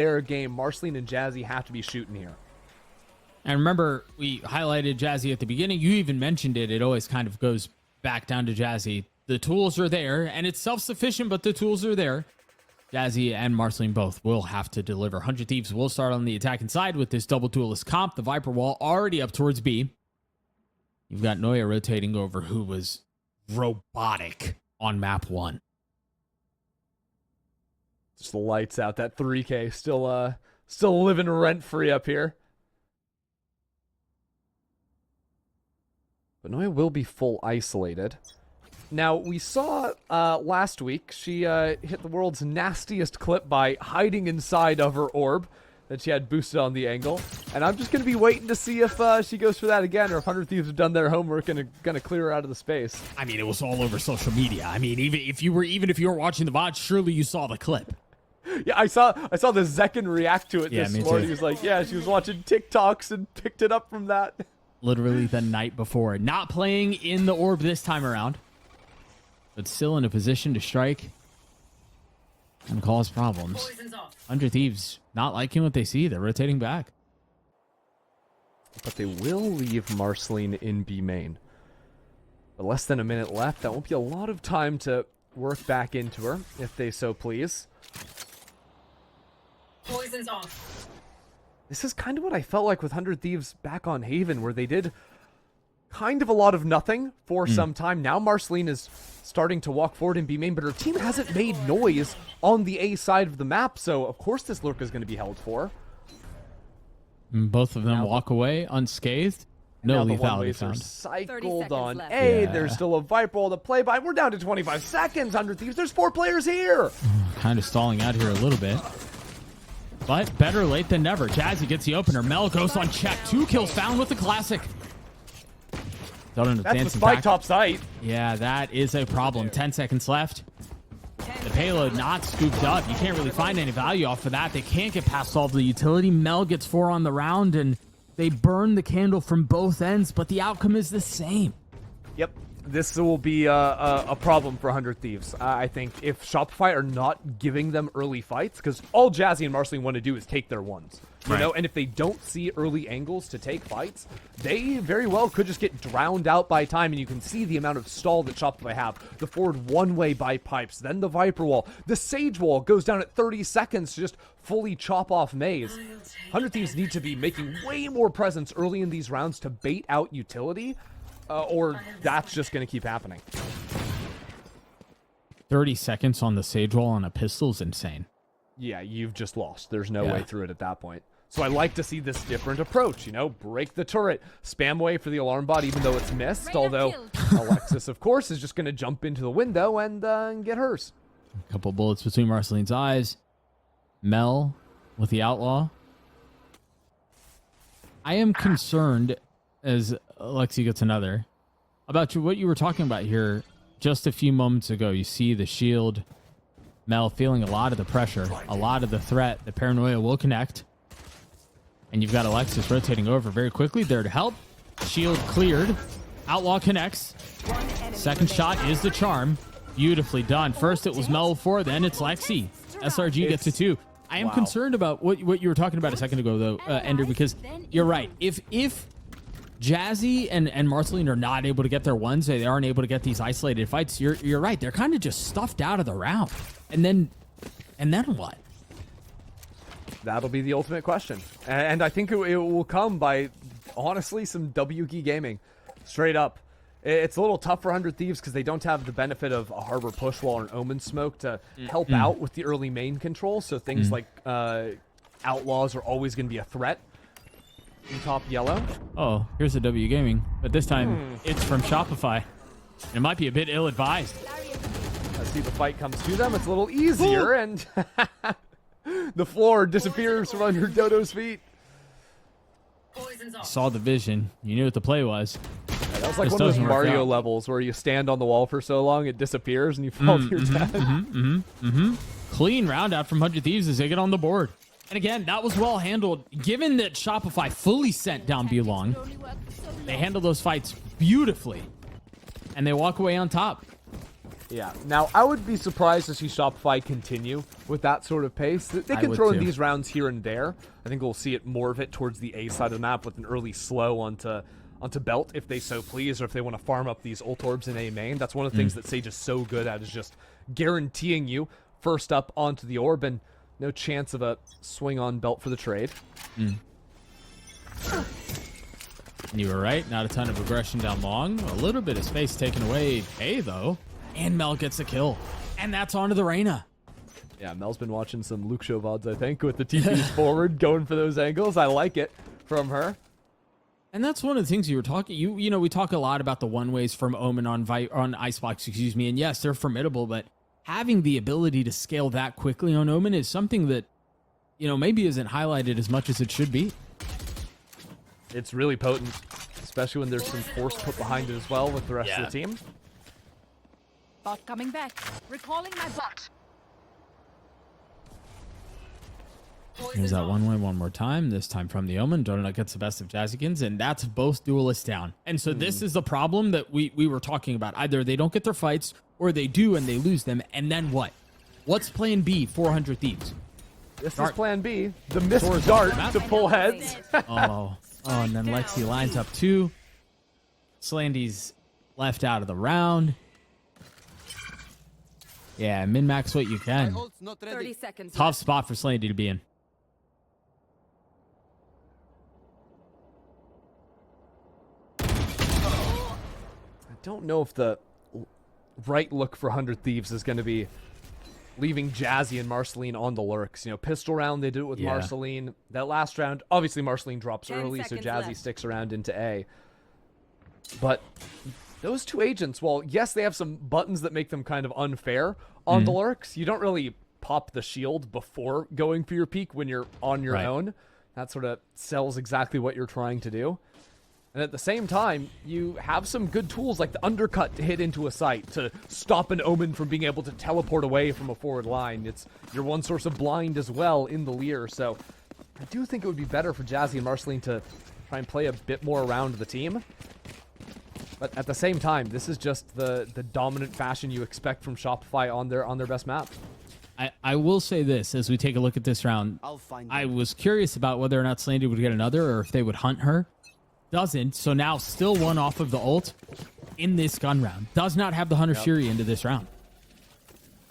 their game, Marceline and Jazzy have to be shooting here. And remember, we highlighted Jazzy at the beginning. You even mentioned it. It always kind of goes back down to Jazzy. The tools are there, and it's self-sufficient, but the tools are there. Jazzy and Marceline both will have to deliver. 100 Thieves will start on the attacking side with this double Duelist comp. The Viper wall already up towards B. You've got Noya rotating over, who was robotic on map 1. Just the lights out. That 3K still living rent-free up here. But Noya will be full isolated. Now, we saw last week she hit the world's nastiest clip by hiding inside of her orb that she had boosted on the angle. And I'm just going to be waiting to see if she goes for that again, or if 100 Thieves have done their homework and are going to clear her out of the space. I mean, it was all over social media. I mean, even if you were watching the VOD, surely you saw the clip. Yeah, I saw the Zekin react to it this morning. Too. He was like, yeah, she was watching TikToks and picked it up from that. Literally the night before. Not playing in the orb this time around, but still in a position to strike and cause problems. 100 Thieves not liking what they see. They're rotating back. But they will leave Marceline in B main. But less than a minute left. That won't be a lot of time to work back into her, if they so please. Poison's off. This is kind of what I felt like with 100 Thieves back on Haven, where they did kind of a lot of nothing for some time. Now Marceline is starting to walk forward in B main, but her team hasn't made noise on the A side of the map, so of course this lurk is going to be held for. Both of them now walk away unscathed. No lethality found. Cycled on A. Yeah. There's still a Viper wall to play by. We're down to 25 seconds. 100 Thieves. There's 4 players here. Kind of stalling out here a little bit. But better late than never. Jazzy gets the opener. Mel goes on check. 2 kills found with the classic. That's the spike top site. Yeah, that is a problem. 10 seconds left. The payload not scooped up. You can't really find any value off of that. They can't get past all of the utility. Mel gets 4 on the round, and they burn the candle from both ends, but the outcome is the same. Yep. This will be a problem for 100 Thieves. I think if Shopify are not giving them early fights, because all Jazzy and Marceline want to do is take their ones. You know, and if they don't see early angles to take fights, they very well could just get drowned out by time, and you can see the amount of stall that Shopify have. The forward one-way by pipes, then the Viper wall. The Sage wall goes down at 30 seconds to just fully chop off Maze. 100 Thieves need to be making way more presence early in these rounds to bait out utility, or that's just going to keep happening. 30 seconds on the Sage wall on a pistol is insane. Yeah, you've just lost. There's no way through it at that point. So I like to see this different approach, you know, break the turret, spam away for the alarm bot even though it's missed, although Alexis, of course, is just going to jump into the window and get hers. A couple bullets between Marceline's eyes. Mel with the outlaw. I am concerned, as Alexi gets another, about what you were talking about here just a few moments ago. You see the shield. Mel feeling a lot of the pressure, a lot of the threat. The paranoia will connect. And you've got Alexis rotating over very quickly there to help. Shield cleared. Outlaw connects. Second shot is the charm. Beautifully done. First it was Mel 4, then it's Lexi. SRG gets to 2. I am concerned about what you were talking about a second ago, though, Ender, because you're right. If Jazzy and Marceline are not able to get their ones, they aren't able to get these isolated fights, you're right. They're kind of just stuffed out of the round. And then what? That'll be the ultimate question. And I think it will come by, honestly, some WG gaming. Straight up. It's a little tough for 100 Thieves because they don't have the benefit of a Harbor push wall or an Omen smoke to help out with the early main control. So things like Outlaws are always going to be a threat in top yellow. Oh, here's a W gaming. But this time, it's from Shopify. It might be a bit ill-advised. I see the fight comes to them. It's a little easier, and the floor disappears from under Dodo's feet. Saw the vision. You knew what the play was. Yeah, that was like one of those Mario levels where you stand on the wall for so long it disappears and you fall to your death. Clean round out from 100 Thieves as they get on the board. And again, that was well handled. Given that Shopify fully sent down Belong, they handle those fights beautifully. And they walk away on top. Yeah. Now, I would be surprised to see Shopify continue with that sort of pace. They can throw in these rounds here and there. I think we'll see it more of it towards the A side of the map with an early slow onto Belt if they so please, or if they want to farm up these ult orbs in A main. That's one of the things that Sage is so good at, is just guaranteeing you first up onto the orb and no chance of a swing on Belt for the trade. You were right. Not a ton of aggression down long. A little bit of space taken away. A, though. And Mel gets a kill. And that's onto the Reyna. Yeah, Mel's been watching some Luke Show VODs, I think, with the TPs forward, going for those angles. I like it from her. And that's one of the things you were talking. You know, we talk a lot about the one ways from Omen on Icebox, excuse me. And yes, they're formidable, but having the ability to scale that quickly on Omen is something that, you know, maybe isn't highlighted as much as it should be. It's really potent, especially when there's some force put behind it as well with the rest of the team. Bot coming back. Recalling my bot. Here's that one way one more time. This time from the Omen. Donut gets the best of Jazzykins, and that's both duelists down. And so this is the problem that we were talking about. Either they don't get their fights, or they do and they lose them, and then what? What's plan B, 400 Thieves? This is plan B. The missed dart to pull heads. Oh, and then Lexi lines up two. Slandy's left out of the round. Yeah, min-max what you can. 30 seconds. Tough spot for Slandy to be in. I don't know if the right look for 100 Thieves is going to be leaving Jazzy and Marceline on the lurks. You know, pistol round, they did it with Marceline. That last round, obviously Marceline drops early, so Jazzy sticks around into A. But those two agents, well, yes, they have some buttons that make them kind of unfair on the lurks. You don't really pop the shield before going for your peak when you're on your own. That sort of sells exactly what you're trying to do. And at the same time, you have some good tools like the undercut to hit into a site to stop an Omen from being able to teleport away from a forward line. It's your one source of blind as well in the Leer. So I do think it would be better for Jazzy and Marceline to try and play a bit more around the team. But at the same time, this is just the dominant fashion you expect from Shopify on their best map. I will say this, as we take a look at this round, I was curious about whether or not Slandy would get another or if they would hunt her. Doesn't, so now still one off of the ult in this gun round. Does not have the Hunter's Fury into this round.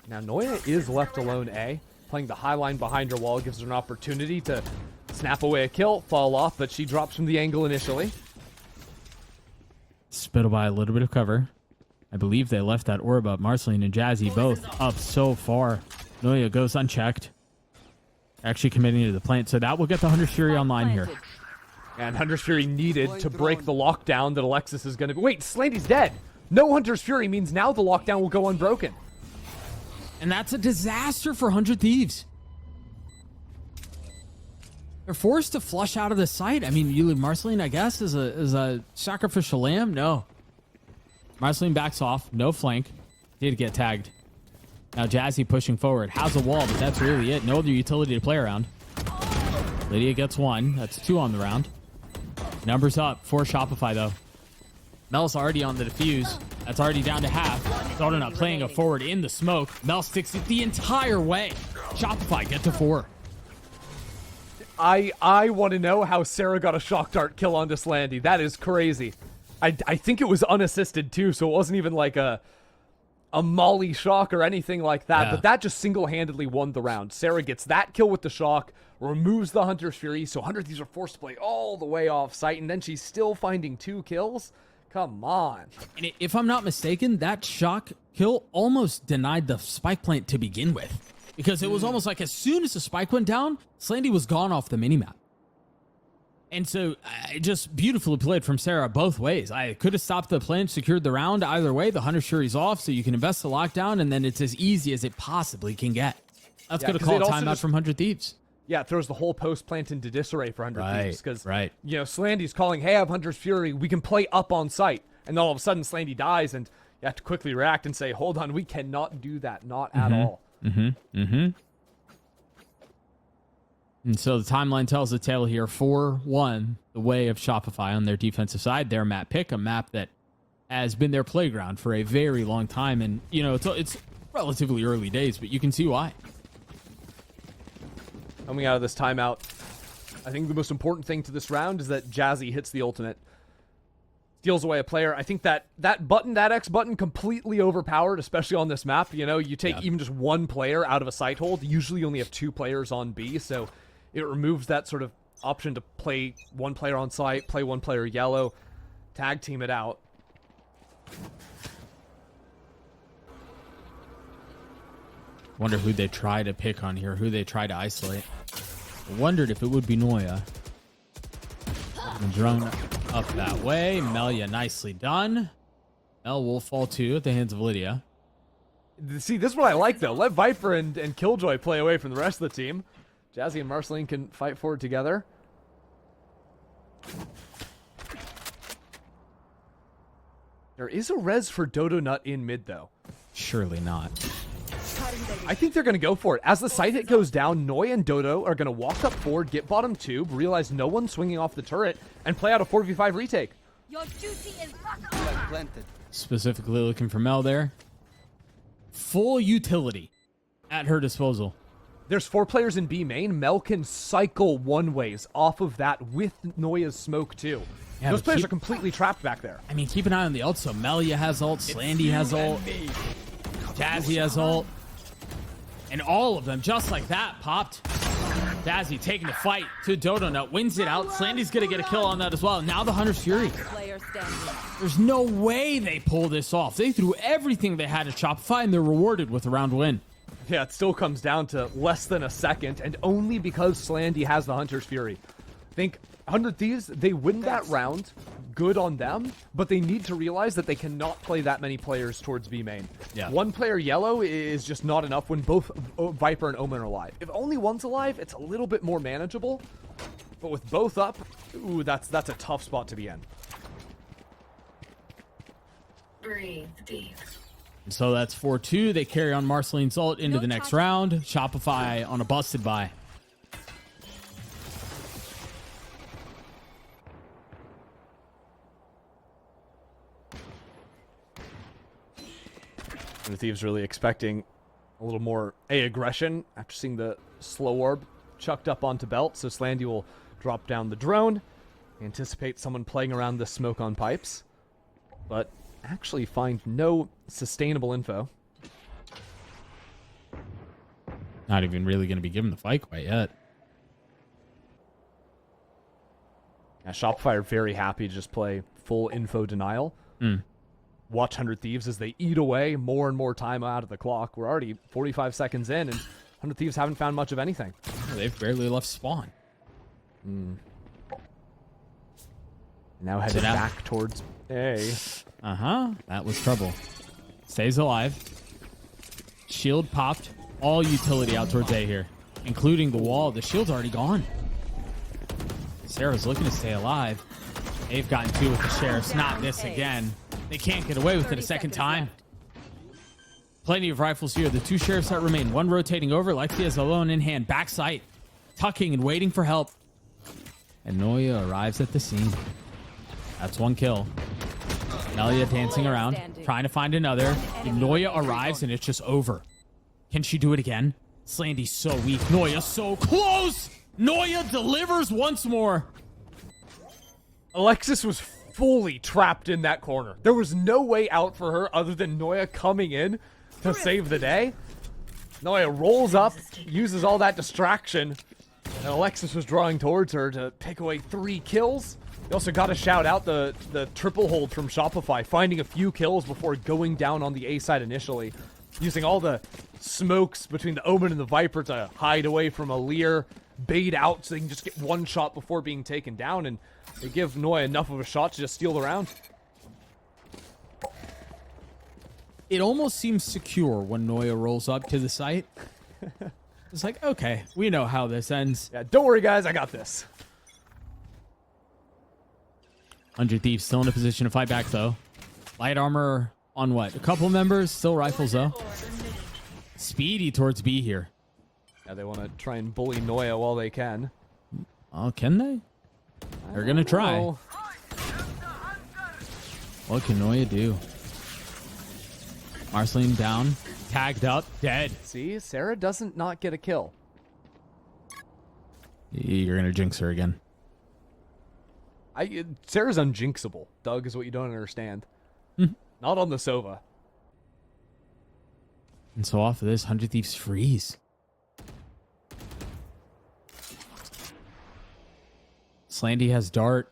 Now Noya is left alone A. Playing the high line behind her wall gives her an opportunity to snap away a kill, fall off, but she drops from the angle initially. Spittle by a little bit of cover. I believe they left that orb up. Marceline and Jazzy both up so far. Noya goes unchecked. Actually committing to the plant, so that will get the Hunter's Fury online here. And Hunter's Fury needed to break the lockdown that Alexis is going to be. Wait, Slandy's dead. No Hunter's Fury means now the lockdown will go unbroken. And that's a disaster for 100 Thieves. They're forced to flush out of the site. I mean, you leave Marceline, I guess, is a sacrificial lamb. No. Marceline backs off. No flank. Did get tagged. Now Jazzy pushing forward. Has a wall, but that's really it. No other utility to play around. Lydia gets one. That's two on the round. Numbers up for Shopify, though. Mel's already on the defuse. That's already down to half. Donut playing a forward in the smoke. Mel sticks it the entire way. Shopify get to 4. I want to know how Sarah got a shock dart kill onto Slandy. That is crazy. I think it was unassisted, too, so it wasn't even like a molly shock or anything like that. Yeah. But that just single-handedly won the round. Sarah gets that kill with the shock, removes the Hunter's Fury, so 100 Thieves are forced to play all the way off site, and then she's still finding 2 kills? Come on. And if I'm not mistaken, that shock kill almost denied the spike plant to begin with. Because it was almost like as soon as the spike went down, Slandy was gone off the minimap. And so, just beautifully played from Sarah both ways. I could have stopped the plant, secured the round. Either way, the Hunter's Fury's off, so you can invest the lockdown, and then it's as easy as it possibly can get. That's going to call a timeout from 100 Thieves. Yeah, it throws the whole post plant into disarray for 100 Thieves. Because, you know, Slandy's calling, hey, I have Hunter's Fury. We can play up on site. And then all of a sudden, Slandy dies, and you have to quickly react and say, hold on, we cannot do that. Not at all. And so the timeline tells the tale here. 4-1, the way of Shopify on their defensive side. Their map pick, a map that has been their playground for a very long time. And, you know, it's relatively early days, but you can see why. Coming out of this timeout, I think the most important thing to this round is that Jazzy hits the ultimate. Steals away a player. I think that button, that X button, completely overpowered, especially on this map. You know, you take even just one player out of a site hold. Usually you only have 2 players on B, so it removes that sort of option to play one player on site, play one player yellow, tag team it out. Wonder who they try to pick on here, who they try to isolate. I wondered if it would be Noya. Drone up that way. Melia nicely done. Mel will fall too at the hands of Lydia. See, this is what I like, though. Let Viper and Killjoy play away from the rest of the team. Jazzy and Marceline can fight forward together. There is a res for Dodo Nut in mid, though. Surely not. I think they're going to go for it. As the site hit goes down, Noi and Dodo are going to walk up forward, get bottom tube, realize no one's swinging off the turret, and play out a 4v5 retake. Your duty is Planted. Specifically looking for Mel there. Full utility at her disposal. There's 4 players in B main. Mel can cycle one-ways off of that with Noya's smoke, too. Yeah, those players are completely trapped back there. I mean, keep an eye on the ult. So Melia has ult, Slandy has ult, Jazzy has ult. And all of them, just like that, popped. Jazzy taking the fight to Dodo Nut, wins it out. Slandy's going to get a kill on that as well. Now the Hunter's Fury. There's no way they pull this off. They threw everything they had at Shopify, and they're rewarded with a round win. Yeah, it still comes down to less than a second, and only because Slandy has the Hunter's Fury. I think 100 Thieves, they win that round. Good on them, but they need to realize that they cannot play that many players towards B main. Yeah. One player yellow is just not enough when both Viper and Omen are alive. If only one's alive, it's a little bit more manageable. But with both up, ooh, that's a tough spot to be in. Breathe deep. So that's 4-2. They carry on Marceline's ult into the next round. Shopify on a busted buy. The Thieves really expecting a little more aggression after seeing the slow orb chucked up onto belt. So Slandy will drop down the drone, anticipate someone playing around the smoke on pipes, but actually find no sustainable info. Not even really going to be given the fight quite yet. Yeah, Shopify are very happy to just play full info denial. Watch 100 Thieves as they eat away more and more time out of the clock. We're already 45 seconds in, and 100 Thieves haven't found much of anything. They've barely left spawn. Now headed back towards A. That was trouble. Stays alive. Shield popped. All utility out towards A here, including the wall. The shield's already gone. Sarah's looking to stay alive. They've gotten 2 with the Sheriffs. Not this again. They can't get away with it a second time. Plenty of rifles here. The 2 Sheriffs that remain. One rotating over. Lexi has alone in hand. Backside. Tucking and waiting for help. And Noya arrives at the scene. That's 1 kill. Melia dancing around. Trying to find another. And Noya arrives and it's just over. Can she do it again? Slandy's so weak. Noya so close. Noya delivers once more. Alexis was fully trapped in that corner. There was no way out for her other than Noya coming in to save the day. Noya rolls up, uses all that distraction, and Alexis was drawing towards her to pick away 3 kills. You also got to shout out the triple hold from Shopify, finding a few kills before going down on the A side initially, using all the smokes between the Omen and the Viper to hide away from a Lear, bait out so they can just get 1 shot before being taken down, and they give Noya enough of a shot to just steal the round. It almost seems secure when Noya rolls up to the site. It's like, okay, we know how this ends. Yeah, don't worry, guys. I got this. 100 Thieves still in a position to fight back, though. Light armor on what? A couple members. Still rifles, though. Speedy towards B here. Yeah, they want to try and bully Noya while they can. Oh, can they? They're going to try. What can Noya do? Marceline down, tagged up, dead. See, Sarah doesn't not get a kill. You're gonna jinx her again. Sarah's unjinxable. Doug is what you don't understand. Not on the Sova. And so off of this, 100 Thieves freeze. Slandy has dart.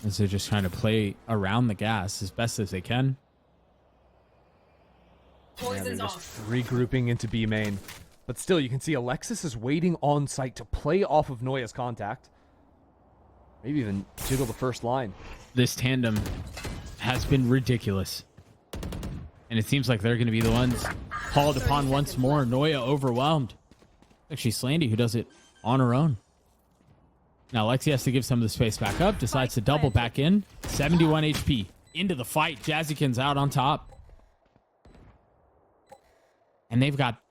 As they're just trying to play around the gas as best as they can. Yeah, they're just regrouping into B main. But still, you can see Alexis is waiting on site to play off of Noya's contact. Maybe even jiggle the first line. This tandem has been ridiculous. And it seems like they're going to be the ones called upon once more. Noya overwhelmed. Actually, Slandy who does it on her own. Now, Lexi has to give some of the space back up. Decides to double back in. 71 HP. Into the fight. Jazzykin's out on top. And they've got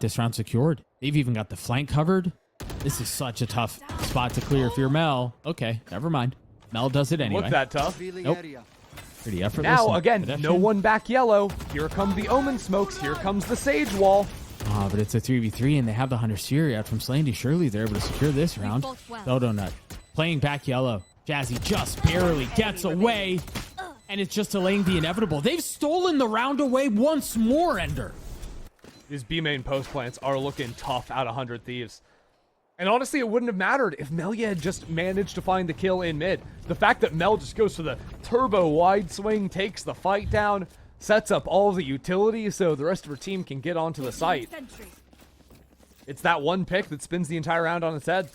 this round secured. They've even got the flank covered. This is such a tough spot to clear if you're Mel. Okay, never mind. Mel does it anyway. Look that tough. Nope. Pretty effortless. Now, again, no one back yellow. Here come the Omen smokes. Here comes the Sage wall. Ah, but it's a 3v3, and they have the Hunter's Fury out from Slandy. Surely they're able to secure this round. Dodo Nut playing back yellow. Jazzy just barely gets away, and it's just delaying the inevitable. They've stolen the round away once more, Ender. These B main post plants are looking tough out of 100 Thieves. And honestly, it wouldn't have mattered if Melia had just managed to find the kill in mid. The fact that Mel just goes for the turbo wide swing, takes the fight down, sets up all the utilities so the rest of her team can get onto the site. It's that one pick that spins the entire round on its head.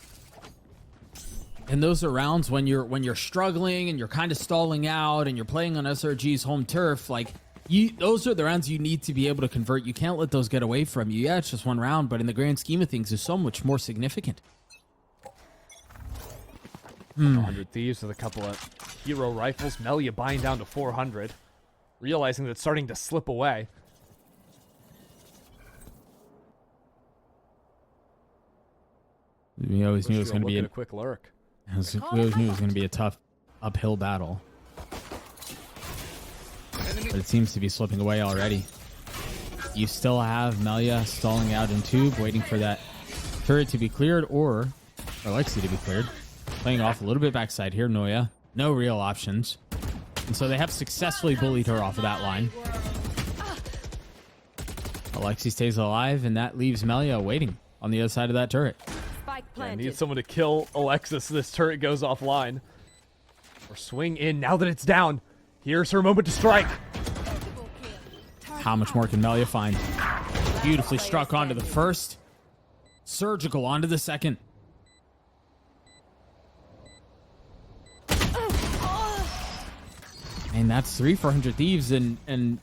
And those are rounds when you're struggling and you're kind of stalling out and you're playing on SRG's home turf. Like, those are the rounds you need to be able to convert. You can't let those get away from you. Yeah, it's just one round, but in the grand scheme of things, it's so much more significant. 100 Thieves with a couple of hero rifles. Melia buying down to 400. Realizing that it's starting to slip away. We always knew it was going to be a quick lurk. We always knew it was going to be a tough uphill battle. But it seems to be slipping away already. You still have Melia stalling out in tube, waiting for that turret to be cleared or Alexi to be cleared. Playing off a little bit backside here, Noya. No real options. And so they have successfully bullied her off of that line. Alexi stays alive, and that leaves Melia waiting on the other side of that turret. Yeah, need someone to kill Alexis. This turret goes offline. Or swing in now that it's down. Here's her moment to strike. How much more can Melia find? Beautifully struck onto the first. Surgical onto the second. And that's 3 for 100 Thieves, and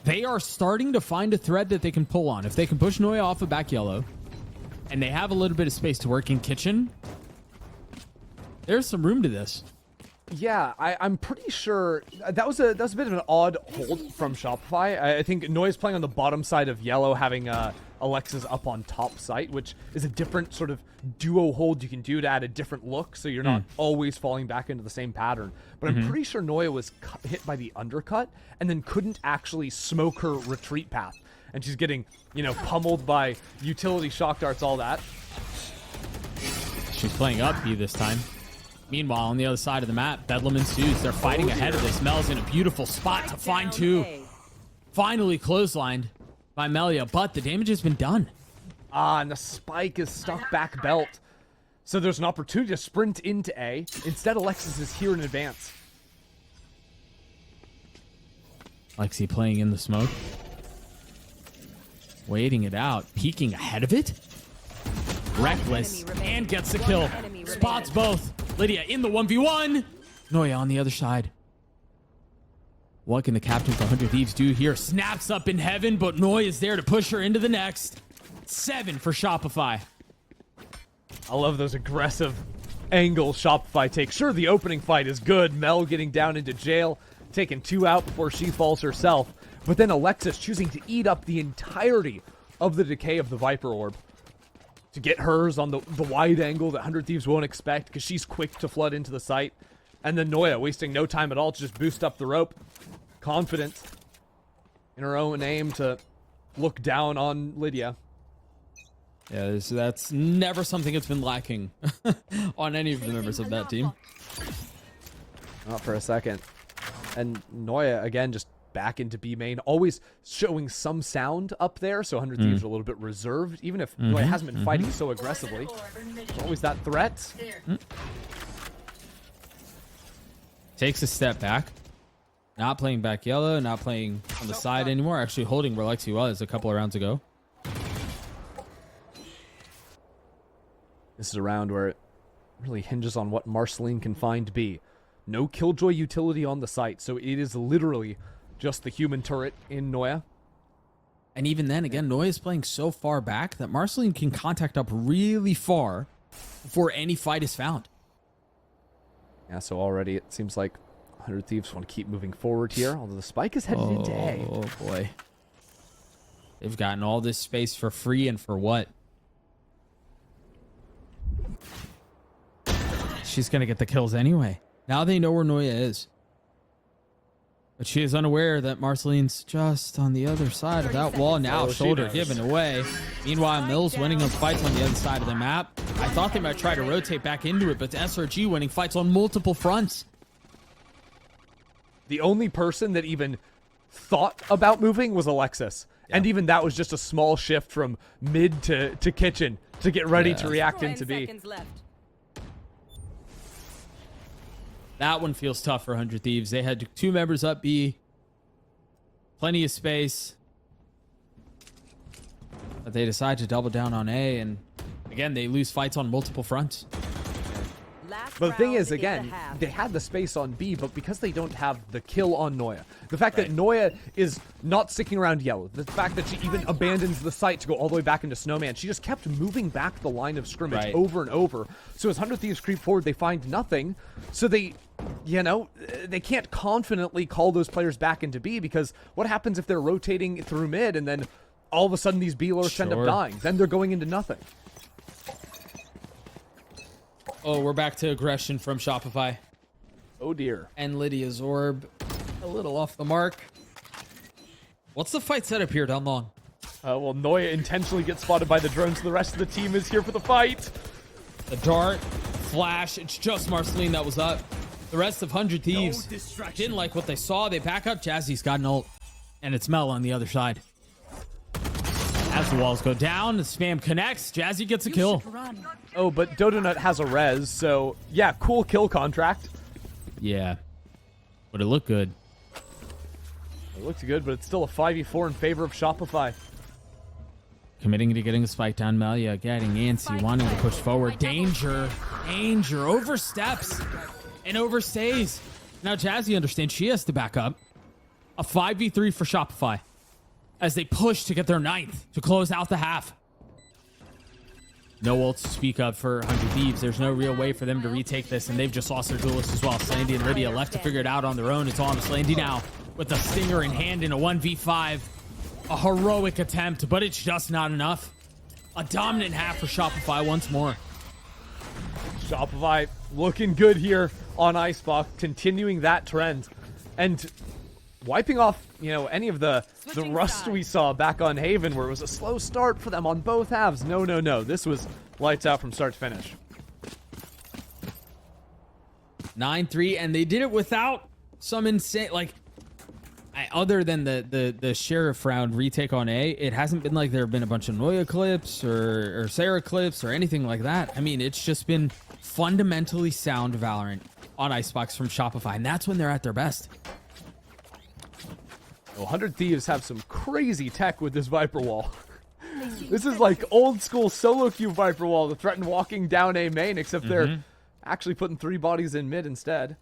they are starting to find a thread that they can pull on. If they can push Noya off of back yellow, and they have a little bit of space to work in kitchen, there's some room to this. Yeah, I'm pretty sure that was a bit of an odd hold from Shopify. I think Noya's playing on the bottom side of yellow, having Alexis up on top site, which is a different sort of duo hold you can do to add a different look, so you're not always falling back into the same pattern. But I'm pretty sure Noya was hit by the undercut and then couldn't actually smoke her retreat path. And she's getting, pummeled by utility shock darts, all that. She's playing up B this time. Meanwhile, on the other side of the map, Bedlam ensues. They're fighting ahead of this. Mel's in a beautiful spot to find two. Finally clotheslined by Melia, but the damage has been done. And the spike is stuck back belt. So there's an opportunity to sprint into A. Instead, Alexis is here in advance. Lexi playing in the smoke. Waiting it out. Peeking ahead of it. Reckless. And gets the kill. Spots both. Lydia in the 1v1. Noya on the other side. What can the captain for 100 Thieves do here? Snaps up in heaven, but Noya is there to push her into the next. 7 for Shopify. I love those aggressive angles Shopify takes. Sure, the opening fight is good. Mel getting down into jail, taking 2 out before she falls herself. But then Alexis choosing to eat up the entirety of the decay of the Viper Orb. To get hers on the wide angle that 100 Thieves won't expect because she's quick to flood into the site. And then Noya wasting no time at all to just boost up the rope. Confident in her own aim to look down on Lydia. Yeah, that's never something that's been lacking on any of the members of that team. Not for a second. And Noya, again, just back into B main, always showing some sound up there, so 100 Thieves are a little bit reserved, even if Noya hasn't been fighting so aggressively. There's always that threat. Takes a step back. Not playing back yellow, not playing on the side anymore, actually holding where Lexi was a couple of rounds ago. This is a round where it really hinges on what Marceline can find B. No Killjoy utility on the site, so it is literally just the human turret in Noya. And even then, again, Noya is playing so far back that Marceline can contact up really far before any fight is found. Yeah, so already it seems like 100 Thieves want to keep moving forward here, although the spike is headed into A. Oh, boy. They've gotten all this space for free, and for what? She's going to get the kills anyway. Now they know where Noya is. But she is unaware that Marceline's just on the other side of that wall now. Shoulder given away. Meanwhile, Mills winning them fights on the other side of the map. I thought they might try to rotate back into it, but SRG winning fights on multiple fronts. The only person that even thought about moving was Alexis. Yeah. And even that was just a small shift from mid to kitchen to get ready to react into B. That one feels tough for 100 Thieves. They had 2 members up B. Plenty of space. But they decide to double down on A. And again, they lose fights on multiple fronts. But the thing is, again, they had the space on B, but because they don't have the kill on Noya, the fact that Noya is not sticking around yellow, the fact that she even abandons the site to go all the way back into Snowman, she just kept moving back the line of scrimmage over and over. So as 100 Thieves creep forward, they find nothing. So they, you know, they can't confidently call those players back into B, because what happens if they're rotating through mid and then all of a sudden these B-lures end up dying? Then they're going into nothing. Oh, we're back to aggression from Shopify. Oh, dear. And Lydia's orb a little off the mark. What's the fight setup here down long? Well, Noya intentionally gets spotted by the drones. The rest of the team is here for the fight. The dart, flash, it's just Marceline that was up. The rest of 100 Thieves didn't like what they saw. They back up. Jazzy's got an ult. And it's Mel on the other side. As the walls go down, the spam connects. Jazzy gets a kill. Oh, but Dodonut has a res, so yeah, cool kill contract. Yeah, but it looked good. It looked good, but it's still a 5v4 in favor of Shopify. Committing to getting a spike down. Melia getting antsy, wanting to push forward. Danger, oversteps and overstays. Now Jazzy understands she has to back up. A 5v3 for Shopify as they push to get their 9th to close out the half. No ults to speak of for 100 Thieves. There's no real way for them to retake this, and they've just lost their duelist as well. Slandy and Lydia left to figure it out on their own. It's on Slandy now with the stinger in hand in a 1v5. A heroic attempt, but it's just not enough. A dominant half for Shopify once more. Shopify looking good here on Icebox, continuing that trend. And wiping off, you know, any of the rust we saw back on Haven, where it was a slow start for them on both halves. No. This was lights out from start to finish. 9-3, and they did it without some insane, like, other than the Sheriff round retake on A, it hasn't been like there have been a bunch of Noya clips or Sarah clips or anything like that. I mean, it's just been fundamentally sound Valorant on Icebox from Shopify, and that's when they're at their best. 100 Thieves have some crazy tech with this Viper wall. This is like old school solo queue Viper wall to threaten walking down A main, except they're actually putting 3 bodies in mid instead.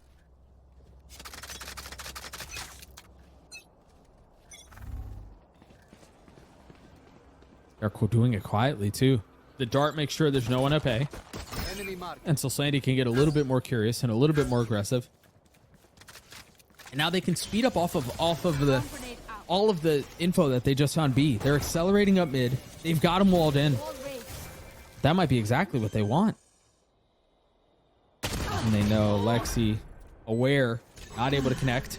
They're doing it quietly too. The dart makes sure there's no one up A. And so Slandy can get a little bit more curious and a little bit more aggressive. And now they can speed up off of all of the info that they just found B. They're accelerating up mid. They've got them walled in. That might be exactly what they want. And they know Lexi aware, not able to connect.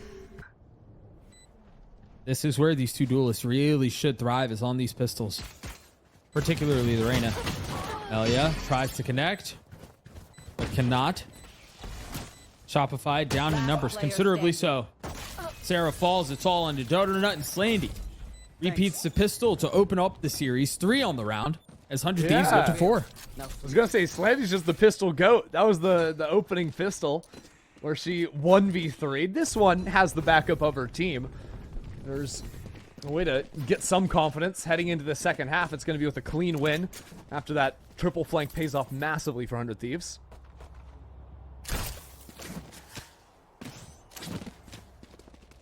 This is where these two duelists really should thrive, is on these pistols, particularly the Reyna. Elia tries to connect, but cannot. Shopify down in numbers, considerably so. Sarah falls. It's all onto Dodonut, and Slandy repeats the pistol to open up the series. 3 on the round as 100 Thieves go to 4. I was going to say, Slandy's just the pistol goat. That was the opening pistol where she 1v3'd. This one has the backup of her team. There's a way to get some confidence heading into the second half. It's going to be with a clean win after that triple flank pays off massively for 100 Thieves.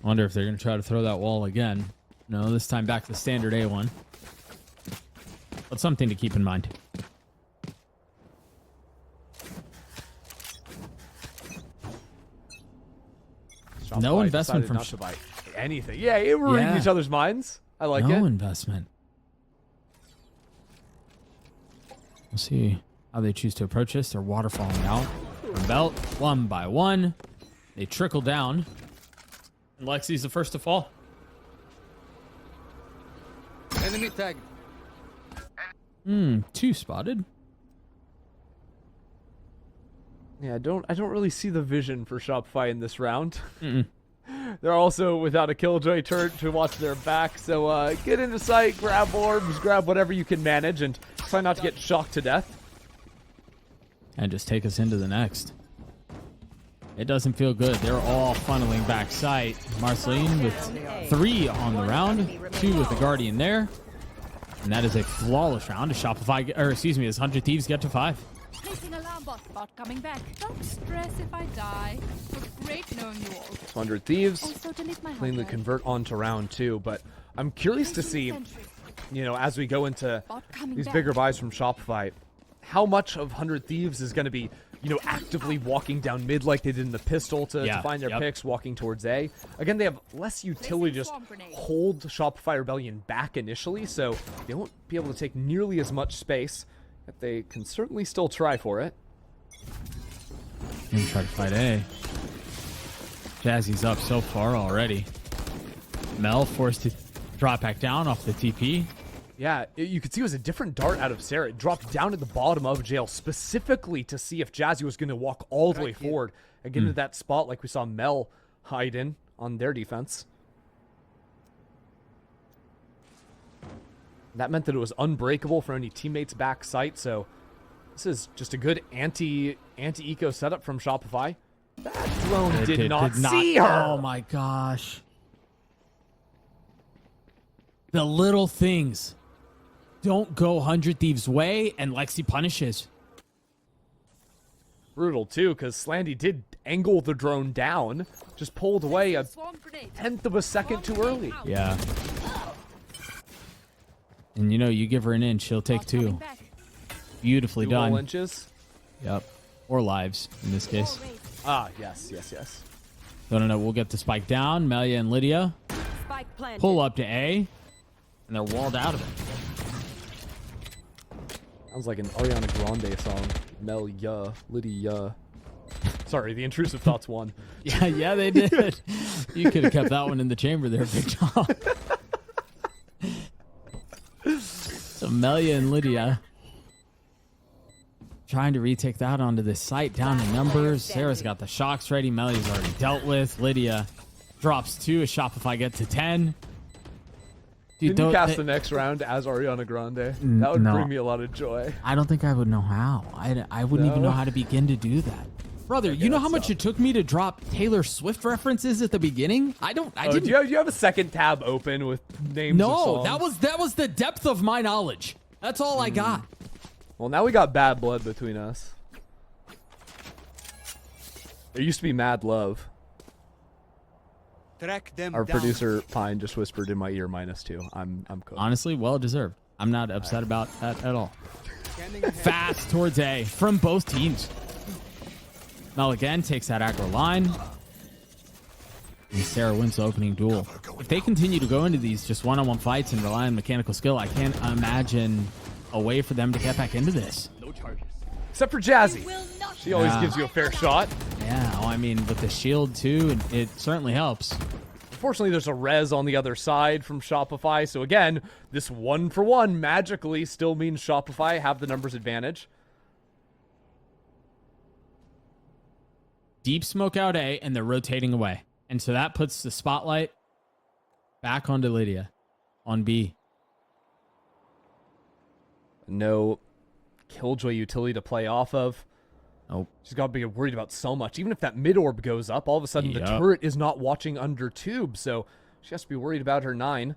Wonder if they're going to try to throw that wall again. No, this time back to the standard A1. But something to keep in mind. No investment from not to buy anything. Yeah, we're reading each other's minds. I like it. No investment. We'll see how they choose to approach this. They're waterfalling out from belt one by one. They trickle down. And Lexi's the first to fall. Enemy tag. 2 spotted. Yeah, I don't really see the vision for Shopify in this round. They're also without a Killjoy turret to watch their back, so get into sight, grab orbs, grab whatever you can manage, and try not to get shocked to death. And just take us into the next. It doesn't feel good. They're all funneling back sight. Marceline with 3 on the round, 2 with the Guardian there. And that is a flawless round to Shopify, or excuse me, as 100 Thieves get to 5. Placing alarm bot coming back. Don't stress if I die. It was great knowing you all. 100 Thieves Also delete my cleanly hard drive. convert onto round 2, but I'm curious to see, you know, as we go into Bot coming these back. bigger buys from Shopify, how much of 100 Thieves is going to be, you know, actively walking down mid like they did in the pistol to find their picks, walking towards A. Again, they have less utility to just hold Shopify Rebellion back initially, so they won't be able to take nearly as much space, but they can certainly still try for it. And try to fight A. Jazzy's up so far already. Mel forced to drop back down off the TP. Yeah, you could see it was a different dart out of Sarah. It dropped down at the bottom of jail specifically to see if Jazzy was going to walk all the way forward and get into that spot like we saw Mel hide in on their defense. That meant that it was unbreakable for any teammates back sight, so this is just a good anti-eco setup from Shopify. That drone did not see her! Oh my gosh. The little things don't go 100 Thieves' way, and Lexi punishes. Brutal, too, because Slandy did angle the drone down, just pulled away a Swarm grenade. 1/10 of a second too early. Yeah. And you know, you give her an inch, she'll take Bot coming 2. back. Beautifully Dual done. inches. Yep. Or lives, in this case. Ah, yes, yes, yes. No, we'll get the spike down. Melia and Lydia Spike planted. pull up to A, and they're walled out of it. Sounds like an Ariana Grande song. Melia, Lydia. Sorry, the intrusive thoughts won. Yeah, they did. You could have kept that one in the chamber there, Big Tom. So Melia and Lydia trying to retake that onto this site, down in numbers. Sarah's got the shocks ready. Melia's already dealt with. Lydia drops 2 as Shopify get to 10. Dude, Can you cast the next round as Ariana Grande? That would bring me a lot of joy. I don't think I would know how. I wouldn't even know how to begin to do that. Brother, you know how much it took me to drop Taylor Swift references at the beginning? I didn't. Do you have a second tab open with names of songs? No, that was the depth of my knowledge. That's all I got. Well, now we got bad blood between us. There used to be mad love. Track them Our down. producer Pine just whispered in my ear -2. I'm cooked. Honestly, well deserved. I'm not upset about that at all. Scanning ahead. Fast towards A from both teams. Mel again takes that aggro line. And Sarah wins the opening duel. If they continue to go into these just one-on-one fights and rely on mechanical skill, I can't imagine a way for them to get back into this. Except for Jazzy. Will not She always Yeah. gives you a fair shot. Yeah, I mean, with the shield too, it certainly helps. Unfortunately, there's a res on the other side from Shopify. So again, this 1-for-1 magically still means Shopify have the numbers advantage. Deep smoke out A, and they're rotating away. And so that puts the spotlight back onto Lydia on B. No Killjoy utility to play off of. Nope. She's got to be worried about so much. Even if that mid orb goes up, all of a sudden the turret is not watching under tube. So she has to be worried about her 9.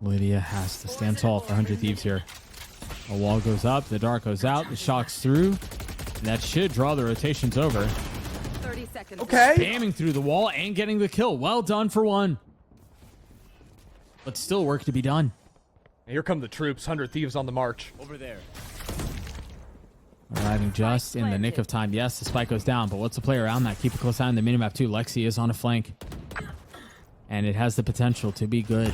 Lydia has to stand tall for 100 Thieves here. A wall goes up, the dart goes out, the shock's through. And that should draw the rotations over. 30 seconds. Okay. Spamming through the wall and getting the kill. Well done for 1. But still work to be done. And here come the troops. 100 Thieves on the march. Over there. Arriving just in the nick of time. Yes, the spike goes down, but what's the play around that? Keep a close eye on the minimap too. Lexi is on a flank. And it has the potential to be good.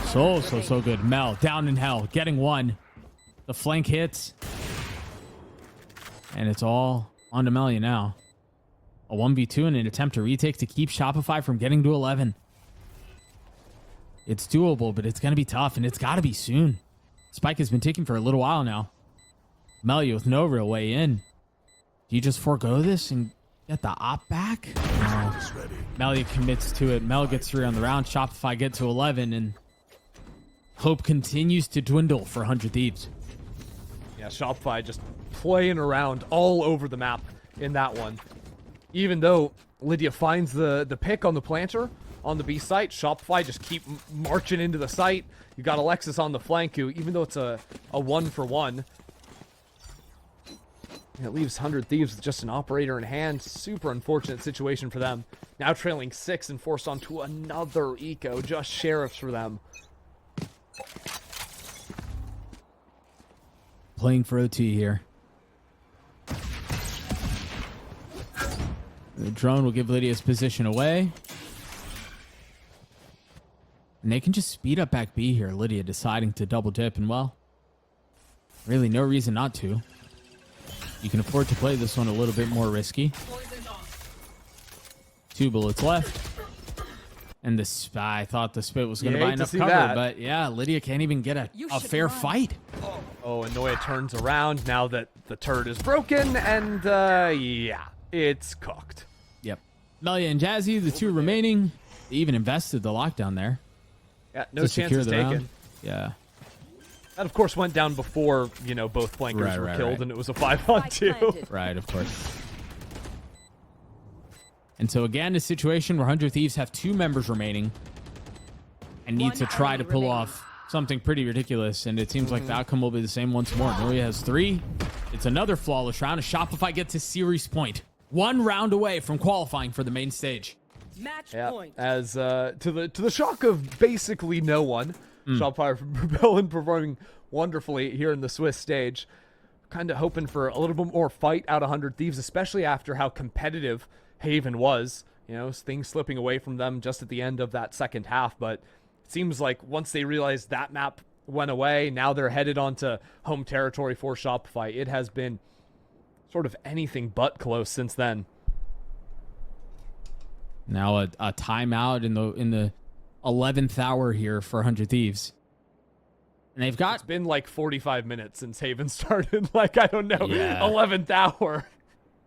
So good. Mel down in hell, getting 1. The flank hits. And it's all on to Melia now. A 1v2 in an attempt to retake to keep Shopify from getting to 11. It's doable, but it's going to be tough, and it's got to be soon. Spike has been ticking for a little while now. Melia with no real way in. Do you just forego this and get the op back? No. Melia commits to it. Mel gets 3 on the round. Shopify get to 11, and hope continues to dwindle for 100 Thieves. Yeah, Shopify just playing around all over the map in that one. Even though Lydia finds the pick on the planter on the B site, Shopify just keep marching into the site. You got Alexis on the flank who, even though it's a 1-for-1, it leaves 100 Thieves with just an operator in hand. Super unfortunate situation for them. Now trailing 6 and forced onto another eco. Just sheriffs for them. Playing for OT here. The drone will give Lydia's position away. And they can just speed up back B here. Lydia deciding to double dip, and well, really no reason not to. You can afford to play this one a little bit more risky. 2 bullets left. And the spy, I thought the spit was going to buy enough cover, but yeah, Lydia can't even get a fair fight. Oh, and Noya turns around now that the turret is broken, and yeah, it's cooked. Yep. Melia and Jazzy, the 2 remaining, they even invested the lockdown there. Yeah, no chances taken. Round. Yeah. That, of course, went down before, both flankers were killed, and it was a 5-on-2. Right, of course. And so, again, a situation where 100 Thieves have 2 members remaining and need to try to pull off something pretty ridiculous, and it seems like the outcome will be the same once more. Noya has 3. It's another flawless round, and Shopify gets a series point. 1 round away from qualifying for the main stage. Match point. As to the shock of basically no one, Shopify rebelling performing wonderfully here in the Swiss stage. Kind of hoping for a little bit more fight out of 100 Thieves, especially after how competitive Haven was. Things slipping away from them just at the end of that second half. But it seems like once they realized that map went away, now they're headed onto home territory for Shopify. It has been sort of anything but close since then. Now a timeout in the 11th hour here for 100 Thieves. And they've got... It's been like 45 minutes since Haven started. Like, I don't know, 11th hour.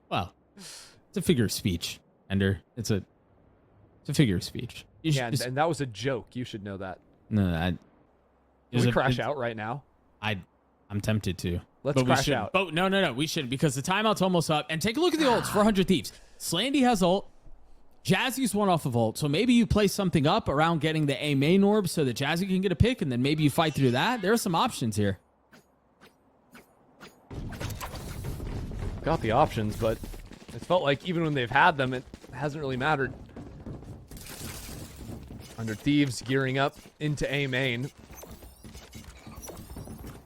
Well, it's a figure of speech, Ender. It's a figure of speech. And that was a joke. You should know that. No, Can we crash out right now? I'm tempted to. Let's crash out. Oh, no. We shouldn't, because the timeout's almost up. And take a look at the ults for 100 Thieves. Slandy has ult. Jazzy's one off of ult. So maybe you play something up around getting the A main orb so that Jazzy can get a pick, and then maybe you fight through that. There are some options here. Got the options, but it felt like even when they've had them, it hasn't really mattered. 100 Thieves gearing up into A main.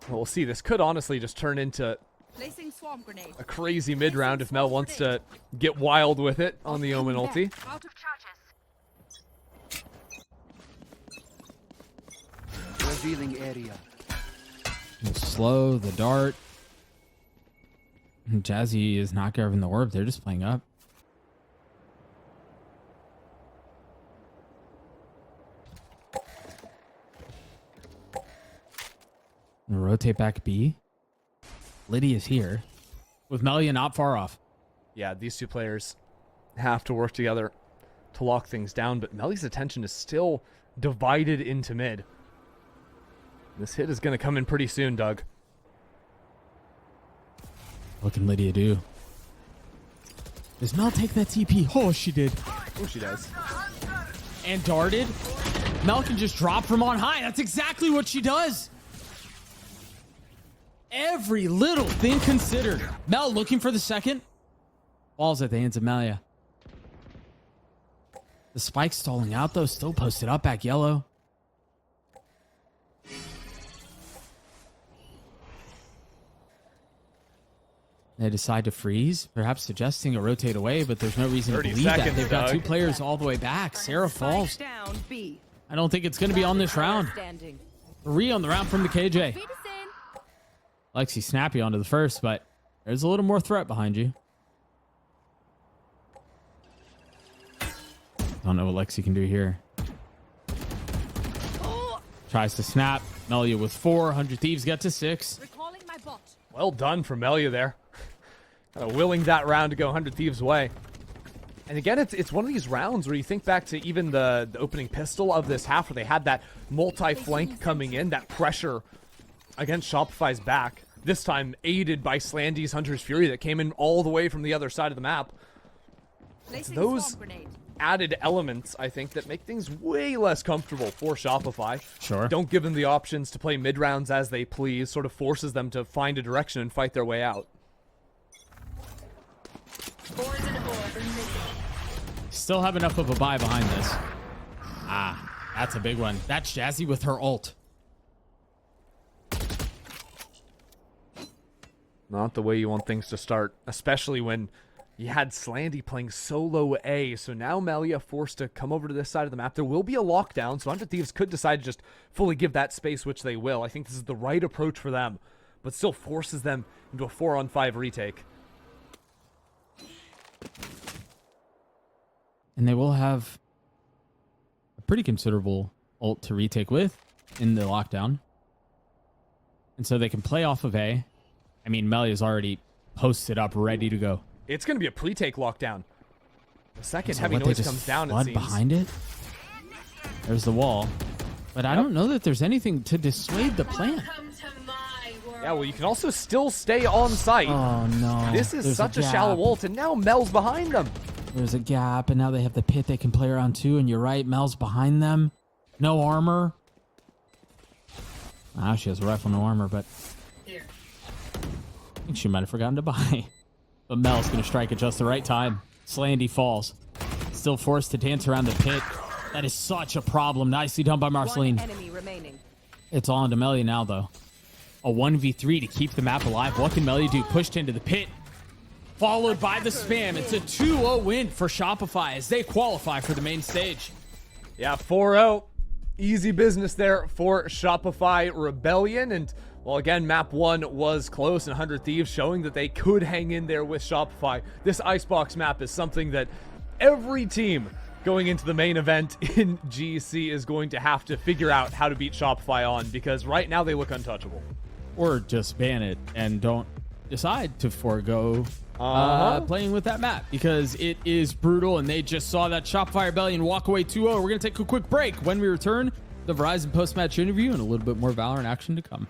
Well, we'll see. This could honestly just turn into Placing swarm grenade. a crazy mid-round if Mel wants to get wild with it on the Omen ulti. Out of charges. Revealing area. Slow the dart. Jazzy is not grabbing the orb. They're just playing up. Rotate back B. Lydia's here with Melia not far off. Yeah, these two players have to work together to lock things down, but Melia's attention is still divided into mid. This hit is going to come in pretty soon, Doug. What can Lydia do? Does Mel take that TP? Oh, she did. Oh, she does. And darted. Mel can just drop from on high. That's exactly what she does. Every little thing considered. Mel looking for the second. Balls at the hands of Melia. The spike stalling out, though. Still posted up back yellow. They decide to freeze, perhaps suggesting a rotate away, but there's no reason to believe that. They've got two players all the way back. Sarah falls. I don't think it's going to be on this round. 3 on the round from the KJ. Lexi snappy onto the first, but there's a little more threat behind you. Don't know what Lexi can do here. Tries to snap. Melia with 4. 100 Thieves get to 6. Well done for Melia there. Willing that round to go 100 Thieves' way. And again, it's one of these rounds where you think back to even the opening pistol of this half where they had that multi-flank coming in, that pressure against Shopify's back. This time aided by Slandy's Hunter's Fury that came in all the way from the other side of the map. It's those added elements, I think, that make things way less comfortable for Shopify. Sure. Don't give them the options to play mid rounds as they please, sort of forces them to find a direction and fight their way out. Still have enough of a buy behind this. Ah, that's a big one. That's Jazzy with her ult. Not the way you want things to start, especially when you had Slandy playing solo A. So now Melia forced to come over to this side of the map. There will be a lockdown, so 100 Thieves could decide to just fully give that space, which they will. I think this is the right approach for them, but still forces them into a 4-on-5 retake. And they will have a pretty considerable ult to retake with in the lockdown. And so they can play off of A. I mean, Melia's already posted up, ready to go. It's going to be a pre-take lockdown. The second heavy noise comes down, it seems. Behind it? There's the wall. But I don't know that there's anything to dissuade the plan. Yeah, well, you can also still stay on site. Oh, no. This is such a shallow ult, and now Mel's behind them. There's a gap, and now they have the pit they can play around too, and you're right, Mel's behind them. No armor. Ah, she has a rifle, no armor, but I think she might have forgotten to buy. But Mel's going to strike at just the right time. Slandy falls. Still forced to dance around the pit. That is such a problem. Nicely done by Marceline. It's all into Melia now, though. A 1v3 to keep the map alive. What can Melia do? Pushed into the pit. Followed by the spam. It's a 2-0 win for Shopify as they qualify for the main stage. Yeah, 4-0. Easy business there for Shopify Rebellion. And, well, again, map 1 was close, and 100 Thieves showing that they could hang in there with Shopify. This Icebox map is something that every team going into the main event in GC is going to have to figure out how to beat Shopify on, because right now they look untouchable. Or just ban it and don't decide to forego playing with that map, because it is brutal, and they just saw that Shopify Rebellion walk away 2-0. We're going to take a quick break. When we return, the Verizon post-match interview and a little bit more Valorant action to come.